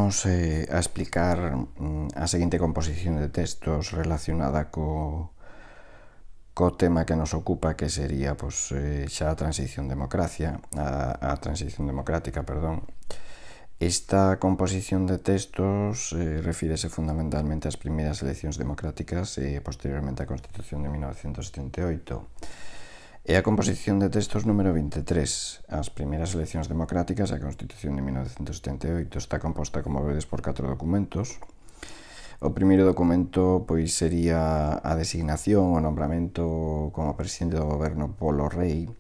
Imos a explicar a seguinte composición de textos relacionada co tema que nos ocupa, que sería xa a transición democrática, perdón. Esta composición de textos refírese fundamentalmente ás primeiras eleccións democráticas e posteriormente á Constitución de 1978. E a composición de textos número 23, as primeiras eleccións democráticas e a Constitución de 1978, está composta, como vedes, por 4 documentos. O primeiro documento sería a designación, o nombramento como presidente do goberno polo rei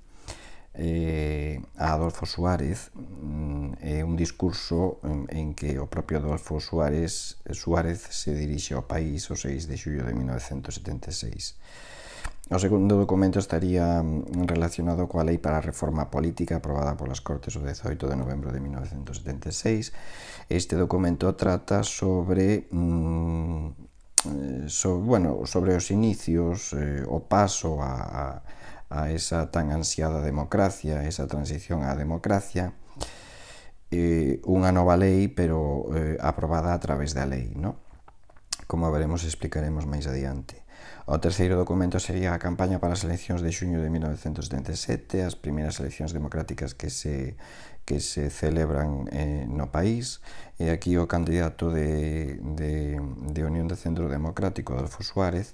a Adolfo Suárez, un discurso en que o propio Adolfo Suárez se dirixe ao país o 6 de xullo de 1976. O segundo documento estaría relacionado coa Lei para a Reforma Política aprobada polas Cortes o 18 de novembro de 1976. Este documento trata sobre os inicios, o paso a esa tan ansiada democracia, esa transición á democracia, unha nova lei, pero aprobada a través da lei, non? Como veremos, explicaremos máis adiante. O terceiro documento sería a campaña para as eleccións de xuño de 1977, as primeiras eleccións democráticas que se celebran no país, e aquí o candidato de Unión de Centro Democrático, Adolfo Suárez,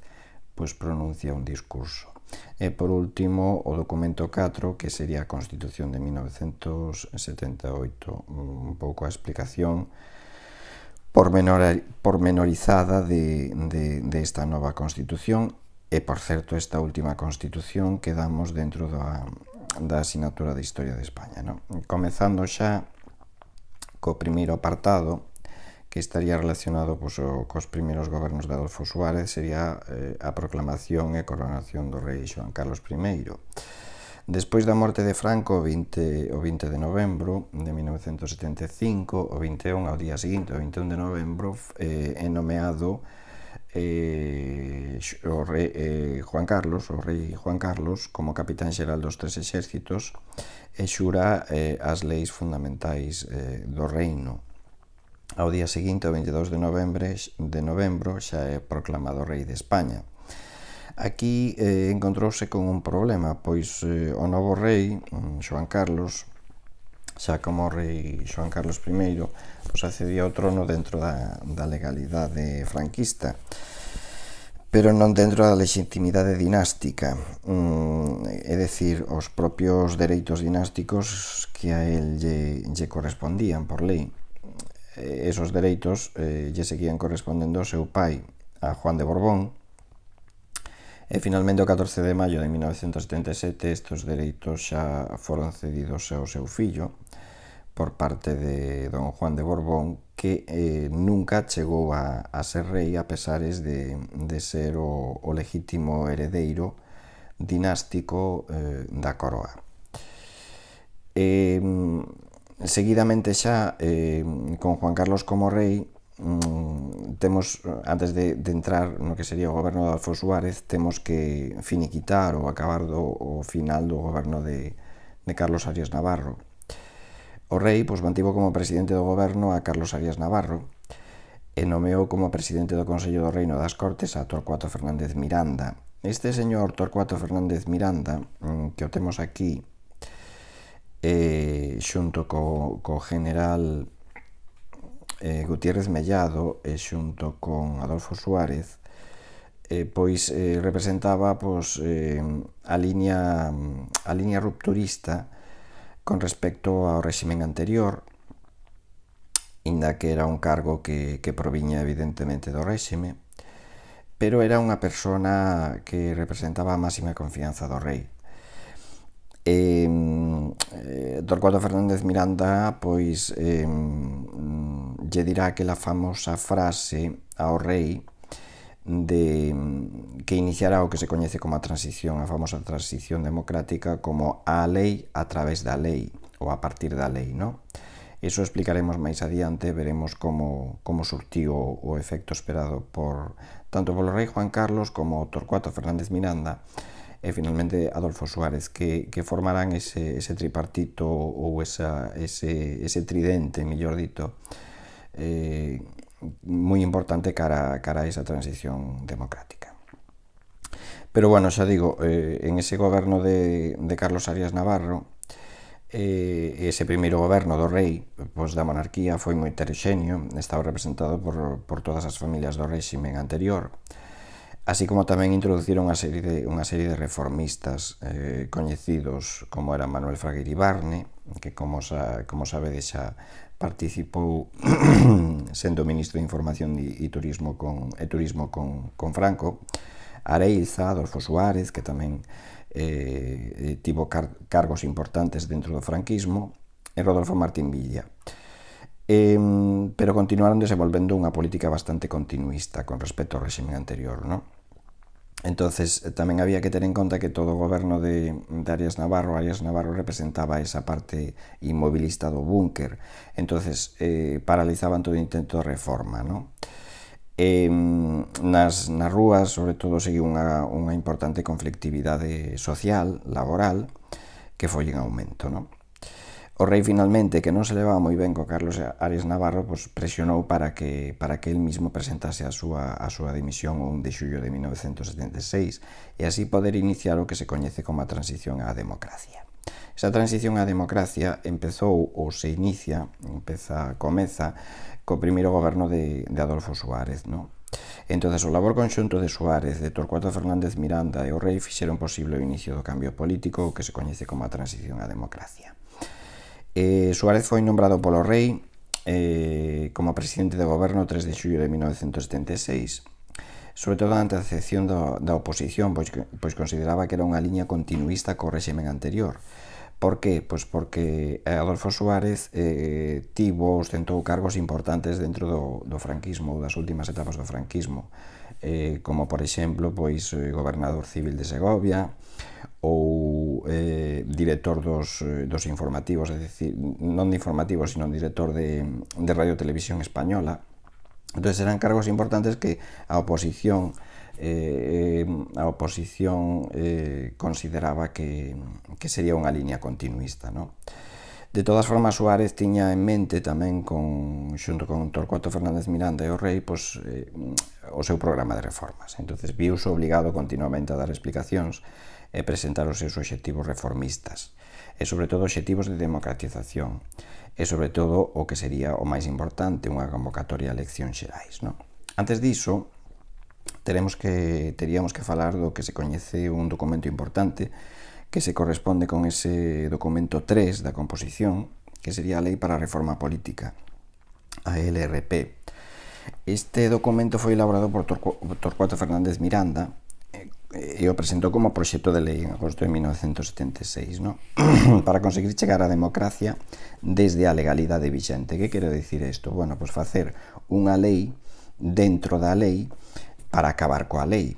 pronuncia un discurso. E, por último, o documento 4, que sería a Constitución de 1978, un pouco a explicación pormenorizada de esta nova Constitución. E, por certo, esta última Constitución quedamos dentro da asignatura de Historia de España, non? Comezando xa co primeiro apartado, que estaría relacionado cos primeiros gobernos de Adolfo Suárez, sería a proclamación e coronación do rei Xoán Carlos I. Despois da morte de Franco, o 20 de novembro de 1975, o 21 ao día seguinte, o 21 de novembro, é nomeado o rei Juan Carlos, como capitán xeral dos 3 exércitos, e xura as leis fundamentais do reino. Ao día seguinte, o 22 de novembro, xa é proclamado rei de España. Aquí encontrouse con un problema, pois o novo rei, Xoán Carlos, xa como rei Xoán Carlos I, accedía ao trono dentro da legalidade franquista, pero non dentro da legitimidade dinástica, é dicir, os propios dereitos dinásticos que a él lle correspondían por lei. Esos dereitos lle seguían correspondendo ao seu pai, a Juan de Borbón, e finalmente o 14 de maio de 1977 estes dereitos xa foron cedidos ao seu fillo por parte de don Juan de Borbón, que nunca chegou a ser rei, a pesares de ser o legítimo heredeiro dinástico da coroa. Seguidamente xa, con Juan Carlos como rei, temos, antes de entrar no que sería o goberno de Adolfo Suárez, temos que finiquitar ou acabar o final do goberno de Carlos Arias Navarro. O rei mantivo como presidente do goberno a Carlos Arias Navarro e nomeou como presidente do Consello do Reino das Cortes a Torcuato Fernández Miranda. Este señor Torcuato Fernández Miranda, que o temos aquí, xunto co general Gutiérrez Mellado e xunto con Adolfo Suárez, representaba a liña rupturista con respecto ao réximen anterior, inda que era un cargo que proviña evidentemente do réxime, pero era unha persona que representaba a máxima confianza do rei. Torcuato Fernández Miranda lle dirá aquela famosa frase ao rei que iniciará o que se coñece como a famosa transición democrática, como a lei a través da lei, ou a partir da lei, non? Iso explicaremos máis adiante, veremos como surtiu o efecto esperado tanto polo rei Juan Carlos como Torcuato Fernández Miranda, e finalmente Adolfo Suárez, que formarán ese tripartito ou ese tridente, mellor dito, moi importante cara a esa transición democrática. Pero bueno, xa digo, en ese goberno de Carlos Arias Navarro, ese primeiro goberno do rei, pois da monarquía, foi moi heteroxéneo, estaba representado por todas as familias do réximen anterior, así como tamén introduciron unha serie de reformistas coñecidos, como era Manuel Fraga Iribarne, que como sabedes xa participou sendo ministro de Información e Turismo con Franco, Areiza, Adolfo Suárez, que tamén tivo cargos importantes dentro do franquismo, e Rodolfo Martín Villa. Pero continuaron desenvolvendo unha política bastante continuista con respecto ao réxime anterior, ¿no? Entonces tamén había que ter en conta que todo o goberno de Arias Navarro representaba esa parte inmobilista do búnker, entonces paralizaban todo intento de reforma, ¿no? Nas rúas, sobre todo, seguiu unha importante conflictividade social, laboral, que foi en aumento, ¿no? O rei finalmente, que non se levaba moi ben co Carlos Arias Navarro, pues, presionou para que el mismo presentase a súa dimisión o 1 de xullo de 1976 e así poder iniciar o que se coñece como a transición á democracia. Esa transición á democracia empezou ou se comeza co primeiro goberno de Adolfo Suárez, ¿no? Entonces, o labor conxunto de Suárez, de Torcuato Fernández Miranda e o rei fixeron posible o inicio do cambio político, o que se coñece como a transición á democracia. Suárez foi nombrado polo rei como presidente de goberno o 3 de xullo de 1976, sobre todo ante a acepción da oposición, pois consideraba que era unha liña continuista co réximen anterior. Por qué? Pois porque Adolfo Suárez ostentou cargos importantes dentro do franquismo, das últimas etapas do franquismo, como por exemplo gobernador civil de Segovia ou director dos informativos, é dicir, non de informativos, sino director de Radio Televisión Española. Entón eran cargos importantes que a oposición consideraba que sería unha liña continuista, ¿no? De todas formas, Suárez tiña en mente tamén, xunto con Torcuato Fernández Miranda e o rei, o seu programa de reformas. Entonces viuse obligado continuamente a dar explicacións e presentar os seus obxectivos reformistas, e sobre todo obxectivos de democratización, e sobre todo o que sería o máis importante, unha convocatoria a eleccións xerais, ¿no? Antes diso, teríamos que falar do que se coñece un documento importante que se corresponde con ese documento 3 da composición, que sería a Lei para a Reforma Política, a LRP. Este documento foi elaborado por Torcuato Fernández Miranda e o presentou como proxecto de lei en agosto de 1976, ¿no? Para conseguir chegar á democracia desde a legalidade vixente. Que quero dicir isto? Bueno, pois facer unha lei dentro da lei para acabar coa lei.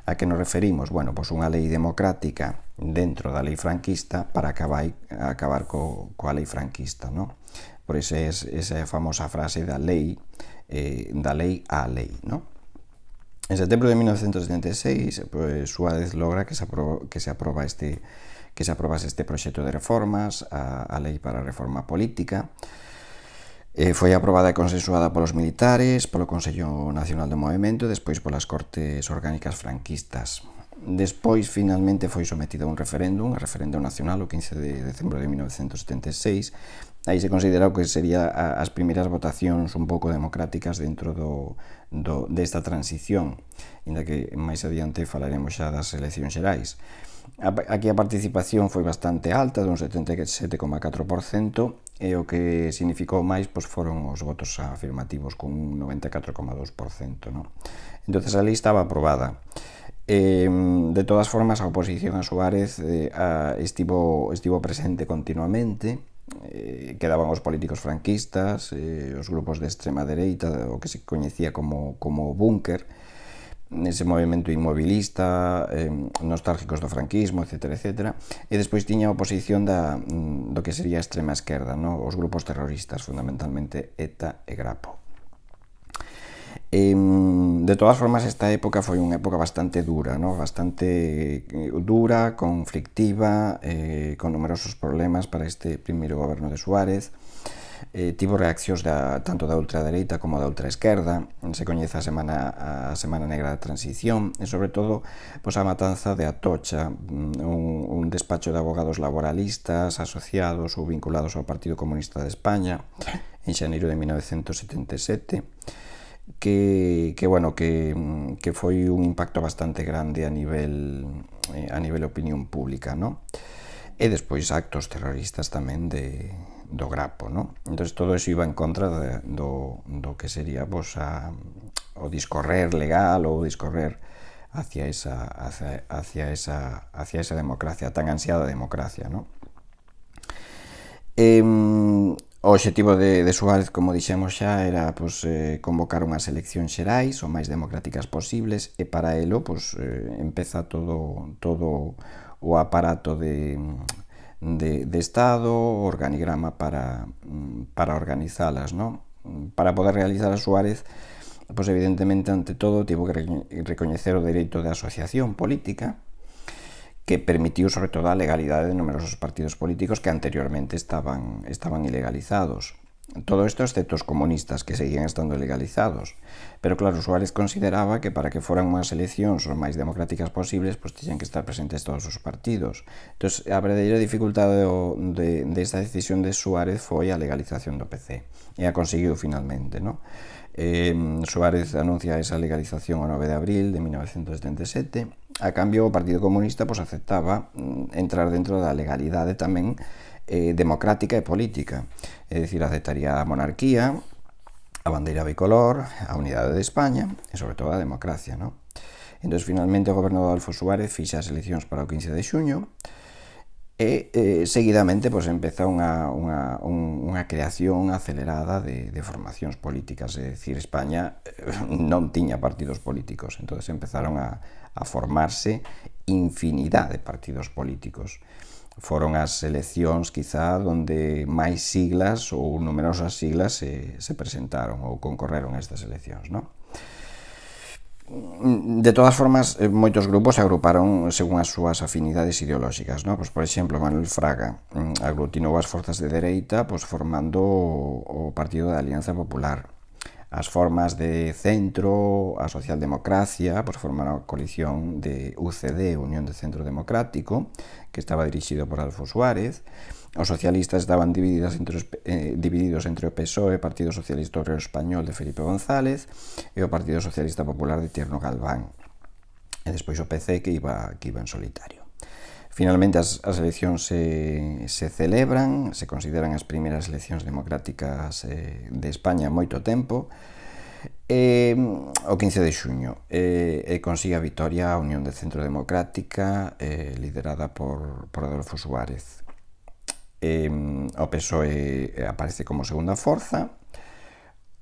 A que nos referimos? Bueno, pois unha lei democrática dentro da lei franquista para acabar coa lei franquista, ¿no? Por esa famosa frase da lei á lei, ¿no? En setembro de 1976, pues, Suárez logra que se aprobase este proxecto de reformas, a Lei para a Reforma Política. Foi aprobada e consensuada polos militares, polo Consello Nacional do Movemento e despois polas Cortes Orgánicas franquistas. Despois, finalmente, foi sometida a un referéndum nacional o 15 de decembro de 1976. Aí se considerou que sería as primeiras votacións un pouco democráticas dentro desta transición, inda que máis adiante falaremos xa das eleccións xerais. Aquí a participación foi bastante alta, dun 77,4%, e o que significou máis foron os votos afirmativos con un 94,2%, ¿no? Entonces a lei estaba aprobada. De todas formas, a oposición a Suárez estivo presente continuamente. Quedaban os políticos franquistas, os grupos de extrema dereita, o que se coñecía como búnker, nese movimento inmobilista, nostálgicos do franquismo, etc. E despois tiña a oposición do que sería a extrema esquerda, ¿no? Os grupos terroristas, fundamentalmente ETA e Grapo. De todas formas, esta época foi unha época bastante dura, ¿no? Bastante dura, conflictiva, con numerosos problemas para este primeiro goberno de Suárez. tivo reaccións tanto da ultradereita como da ultraesquerda, se coñece a Semana Negra da Transición, e sobre todo a matanza de Atocha, un despacho de abogados laboralistas asociados ou vinculados ao Partido Comunista de España en xaneiro de 1977, que foi un impacto bastante grande a nivel opinión pública, ¿no? E despois actos terroristas tamén do Grapo, ¿no? Entón, todo eso iba en contra do que sería o discorrer legal ou discorrer hacia esa democracia, tan ansiada democracia, ¿no? O obxectivo de Suárez, como dixemos xa, era convocar unhas eleccións xerais o máis democráticas posibles, e para elo empeza todo o aparato de Estado, o organigrama para organizalas, ¿no? Para poder realizar a Suárez, evidentemente, ante todo, tivo que recoñecer o dereito de asociación política, que permitiu, sobre todo, a legalidade de numerosos partidos políticos que anteriormente estaban ilegalizados. Todo isto excepto os comunistas, que seguían estando legalizados. Pero, claro, Suárez consideraba que para que foran unhas eleccións o máis democráticas posibles, teñen que estar presentes todos os partidos. Entón, a verdadeira dificultade desta decisión de Suárez foi a legalización do PC. E a conseguiu finalmente, ¿no? Suárez anuncia esa legalización o 9 de abril de 1977. A cambio, o Partido Comunista aceptaba entrar dentro da legalidade tamén democrática e política, é dicir, aceptaría a monarquía, a bandeira bicolor, a unidade de España e, sobre todo, a democracia, ¿no? Entón, finalmente, o goberno de Adolfo Suárez fixa as eleccións para o 15 de xuño e, seguidamente, empeza unha creación acelerada de formacións políticas, é dicir, España non tiña partidos políticos, entón empezaron a formarse infinidade de partidos políticos. Foron as eleccións, quizá, onde máis siglas ou numerosas siglas se presentaron ou concorreron a estas eleccións, ¿no? De todas formas, moitos grupos se agruparon según as súas afinidades ideolóxicas, ¿no? Por exemplo, Manuel Fraga aglutinou as forzas de dereita formando o Partido da Alianza Popular. As formas de centro, a socialdemocracia, formaron a coalición de UCD, Unión de Centro Democrático, que estaba dirixido por Adolfo Suárez. Os socialistas estaban divididos entre o PSOE, Partido Socialista Obrero Español de Felipe González, e o Partido Socialista Popular de Tierno Galván. E despois o PC, que iba en solitario. Finalmente, as eleccións se celebran, se consideran as primeiras eleccións democráticas de España en moito tempo, o 15 de xuño, e consigue a vitoria a Unión de Centro Democrática, liderada por Adolfo Suárez. O PSOE aparece como segunda forza,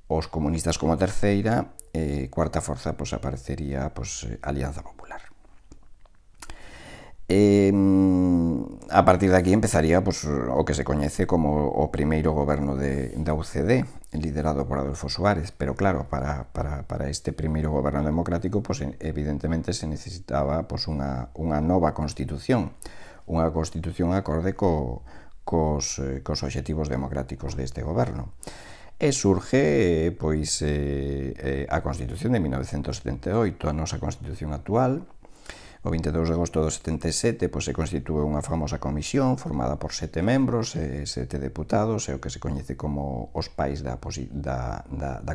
os comunistas como terceira, e cuarta forza aparecería Alianza Popular. A partir de aquí empezaría o que se coñece como o primeiro goberno da UCD, liderado por Adolfo Suárez, pero claro, para este primeiro goberno democrático evidentemente se necesitaba unha nova constitución, unha constitución acorde cos obxectivos democráticos deste goberno. E surge a Constitución de 1978, a nosa Constitución actual. O 22 de agosto do 77 se constitúe unha famosa comisión formada por 7 membros e 7 deputados, é o que se coñece como os pais da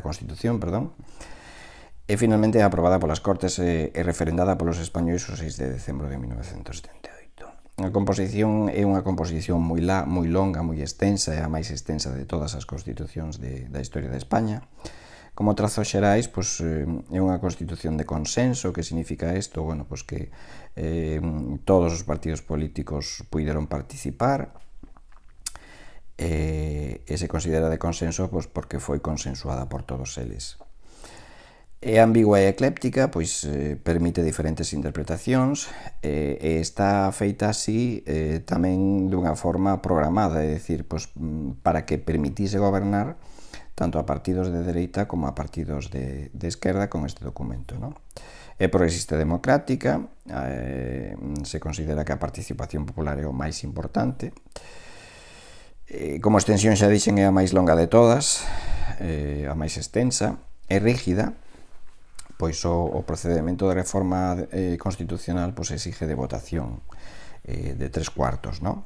Constitución, e finalmente é aprobada polas Cortes e referendada polos españois o 6 de decembro de 1978. A composición é unha composición moi longa, moi extensa, é a máis extensa de todas as constitucións da historia de España. Como trazos xerais, é unha constitución de consenso. Que significa isto? Que todos os partidos políticos puideron participar, e se considera de consenso porque foi consensuada por todos eles. É ambigua e ecléptica, permite diferentes interpretacións, e está feita así tamén dunha forma programada, é dicir, para que permitise gobernar tanto a partidos de dereita como a partidos de esquerda con este documento, ¿no? É progresista democrática, se considera que a participación popular é o máis importante, Como extensión xa dixen é a máis longa de todas, a máis extensa e rígida, pois o procedimento de reforma constitucional pois exige de votación de 3/4, non?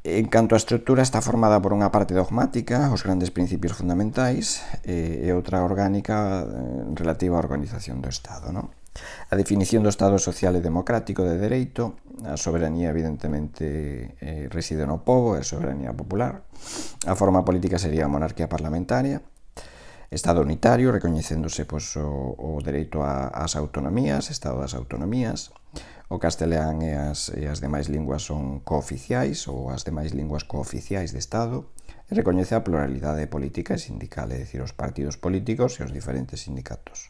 En canto á estrutura, está formada por unha parte dogmática, os grandes principios fundamentais, e outra orgánica relativa á organización do Estado, non? A definición do Estado social e democrático de dereito, a soberanía evidentemente reside no pobo, é a soberanía popular, a forma política sería a monarquía parlamentaria, Estado unitario, recoñecéndose pois, o dereito ás autonomías, Estado das autonomías, o castelán e as demais linguas son cooficiais ou as demais linguas cooficiais de Estado, e recoñece a pluralidade política e sindical, é dicir, os partidos políticos e os diferentes sindicatos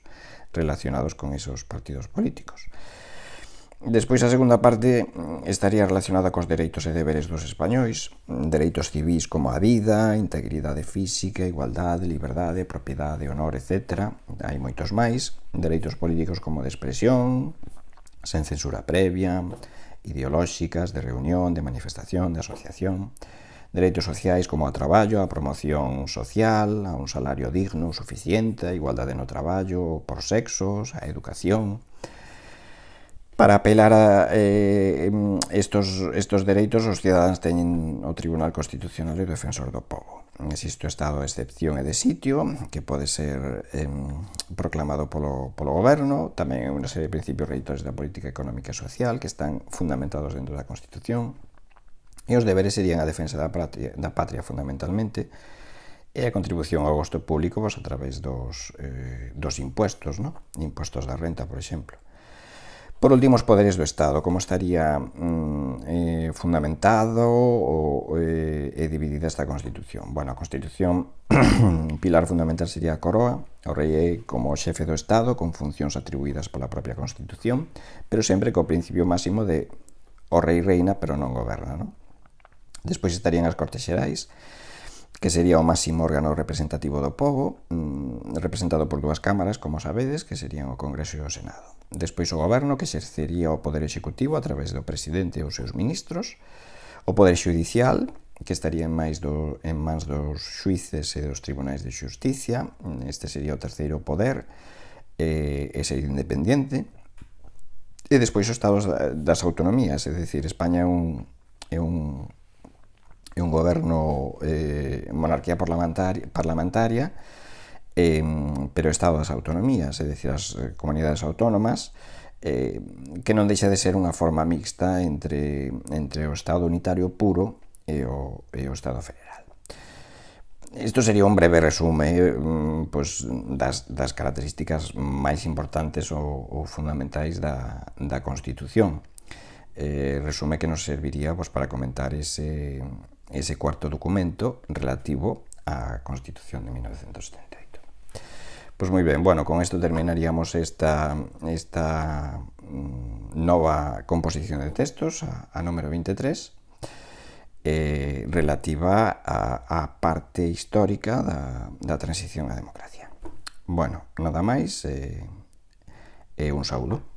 relacionados con esos partidos políticos. Despois, a segunda parte estaría relacionada cos dereitos e deberes dos españois, dereitos civís como a vida, integridade física, igualdade, liberdade, propiedade, honor, etc. Hai moitos máis. Dereitos políticos como de expresión, sen censura previa, ideolóxicas, de reunión, de manifestación, de asociación. Dereitos sociais como a traballo, a promoción social, a un salario digno, suficiente, a igualdade no traballo, por sexos, a educación. Para apelar a estos dereitos, os cidadáns teñen o Tribunal Constitucional e o Defensor do Pobo. Existe o estado de excepción e de sitio, que pode ser proclamado polo goberno, tamén unha serie de principios reitores da política económica e social que están fundamentados dentro da Constitución, e os deberes serían a defensa da patria fundamentalmente, e a contribución ao gasto público a través dos impuestos, ¿no? Impuestos da renta, por exemplo. Por último, os poderes do Estado, como estaría fundamentado e dividida esta Constitución. Bueno, a Constitución, un pilar fundamental sería a coroa, o rei é como xefe do Estado, con funcións atribuídas pola propia Constitución, pero sempre co principio máximo de o rei reina, pero non goberna, non? Despois estarían as Cortes Xerais, que sería o máximo órgano representativo do pobo, representado por dúas cámaras, como sabedes, que serían o Congreso e o Senado. Despois o goberno, que exercería o poder executivo a través do presidente e os seus ministros, o poder xudicial, que estaría en mans dos xuíces e dos tribunais de xusticia, este sería o terceiro poder, e sería independente, e despois os estados das autonomías, é dicir, España é un goberno monarquía parlamentaria, pero Estado das autonomías, é dicir, as comunidades autónomas, que non deixa de ser unha forma mixta entre o Estado unitario puro e o Estado federal. Isto sería un breve resume pois, das características máis importantes ou fundamentais da Constitución. Resume que nos serviría pois, para comentar ese cuarto documento relativo á Constitución de 1978. Pois moi ben, bueno, con isto terminaríamos esta nova composición de textos, a número 23, relativa á parte histórica da transición á democracia. Bueno, nada máis, un saúdo.